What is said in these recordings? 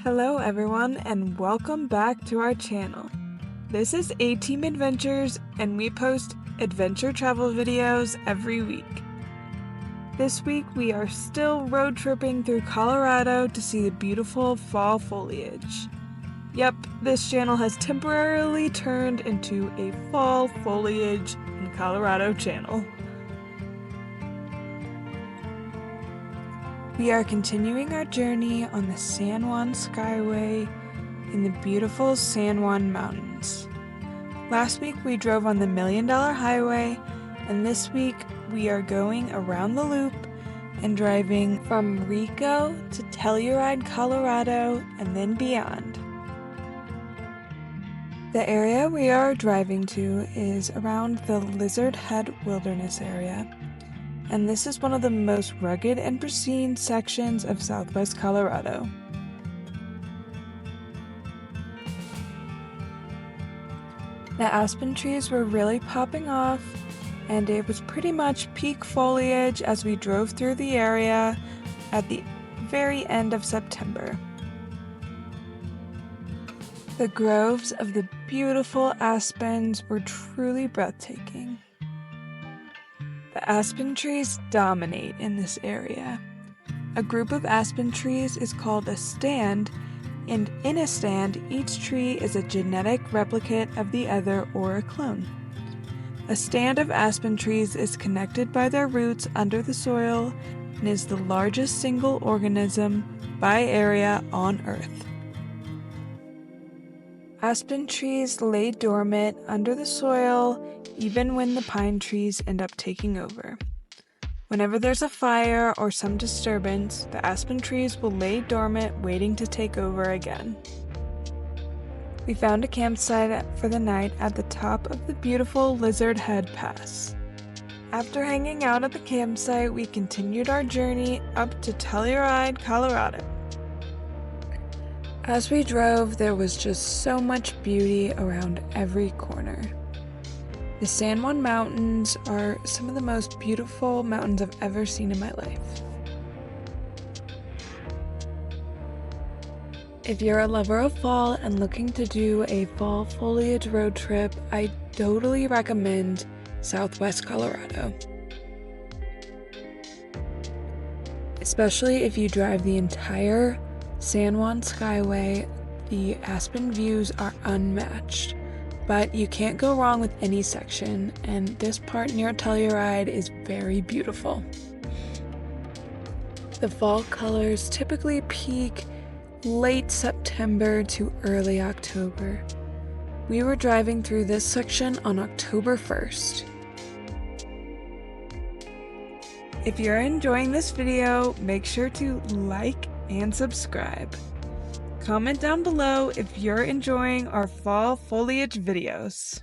Hello everyone and welcome back to our channel. This is A-Team Adventures and we post adventure travel videos every week. This week we are still road tripping through Colorado to see the beautiful fall foliage. Yep, this channel has temporarily turned into a fall foliage in Colorado channel. We are continuing our journey on the San Juan Skyway in the beautiful San Juan Mountains. Last week we drove on the $1 Million Highway, and this week we are going around the loop and driving from Rico to Telluride, Colorado, and then beyond. The area we are driving to is around the Lizard Head Wilderness area, and this is one of the most rugged and pristine sections of southwest Colorado. The aspen trees were really popping off, and it was pretty much peak foliage as we drove through the area at the very end of September. The groves of the beautiful aspens were truly breathtaking. The aspen trees dominate in this area. A group of aspen trees is called a stand, and in a stand, each tree is a genetic replicate of the other or a clone. A stand of aspen trees is connected by their roots under the soil and is the largest single organism by area on Earth. Aspen trees lay dormant under the soil even when the pine trees end up taking over. Whenever there's a fire or some disturbance, the aspen trees will lay dormant waiting to take over again. We found a campsite for the night at the top of the beautiful Lizard Head Pass. After hanging out at the campsite, we continued our journey up to Telluride, Colorado. As we drove, there was just so much beauty around every corner. The San Juan Mountains are some of the most beautiful mountains I've ever seen in my life. If you're a lover of fall and looking to do a fall foliage road trip, I totally recommend Southwest Colorado. Especially if you drive the entire San Juan Skyway, the aspen views are unmatched. But you can't go wrong with any section, and this part near Telluride is very beautiful. The fall colors typically peak late September to early October. We were driving through this section on October 1st. If you're enjoying this video, make sure to like and subscribe. Comment down below if you're enjoying our fall foliage videos.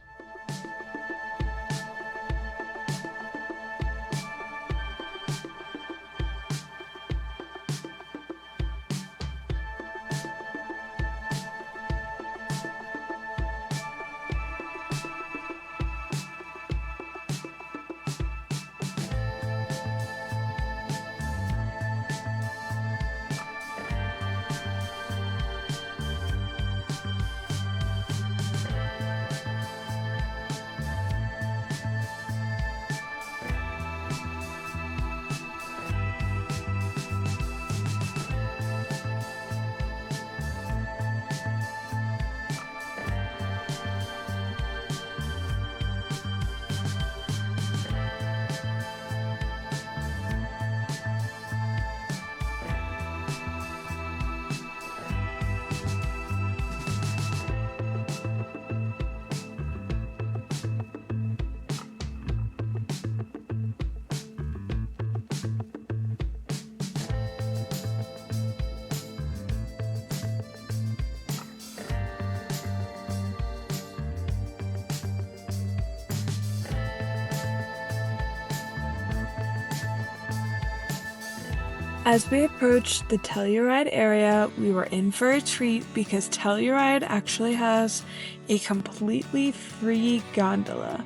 As we approached the Telluride area, we were in for a treat because Telluride actually has a completely free gondola.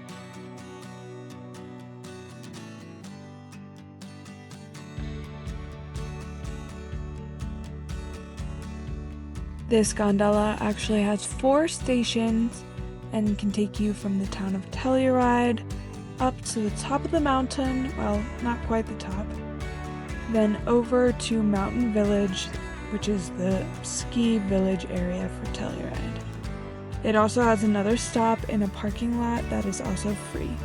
This gondola actually has 4 stations and can take you from the town of Telluride up to the top of the mountain, well, not quite the top, then over to Mountain Village, which is the ski village area for Telluride. It also has another stop in a parking lot that is also free.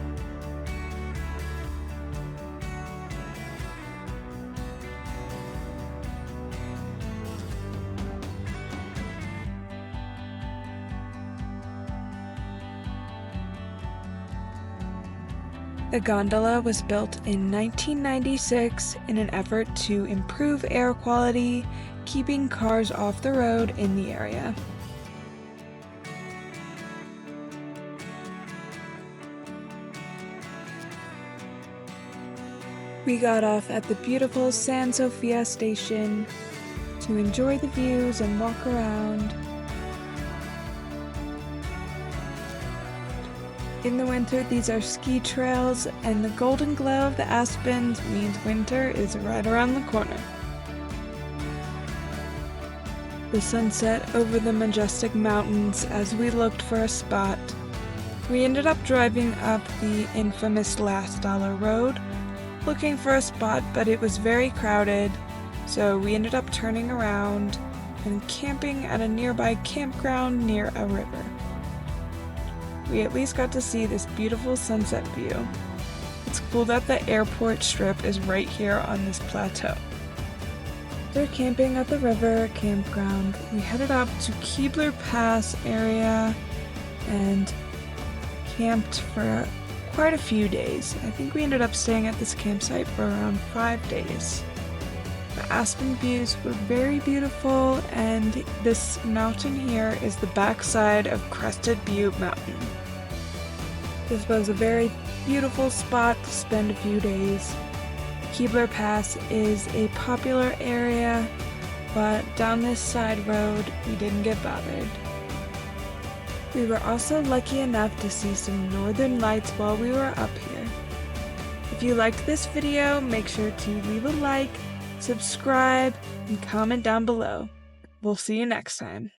The gondola was built in 1996 in an effort to improve air quality, keeping cars off the road in the area. We got off at the beautiful San Sofia station to enjoy the views and walk around. In the winter, these are ski trails, and the golden glow of the aspens means winter is right around the corner. The sunset over the majestic mountains as we looked for a spot. We ended up driving up the infamous Last Dollar Road, looking for a spot, but it was very crowded, so we ended up turning around and camping at a nearby campground near a river. We at least got to see this beautiful sunset view. It's cool that the airport strip is right here on this plateau. After camping at the river campground, we headed up to Kebler Pass area and camped for quite a few days. I think we ended up staying at this campsite for around 5 days. The aspen views were very beautiful, and this mountain here is the backside of Crested Butte Mountain. This was a very beautiful spot to spend a few days. Kebler Pass is a popular area, but down this side road we didn't get bothered. We were also lucky enough to see some northern lights while we were up here. If you liked this video, make sure to leave a like, subscribe, and comment down below. We'll see you next time.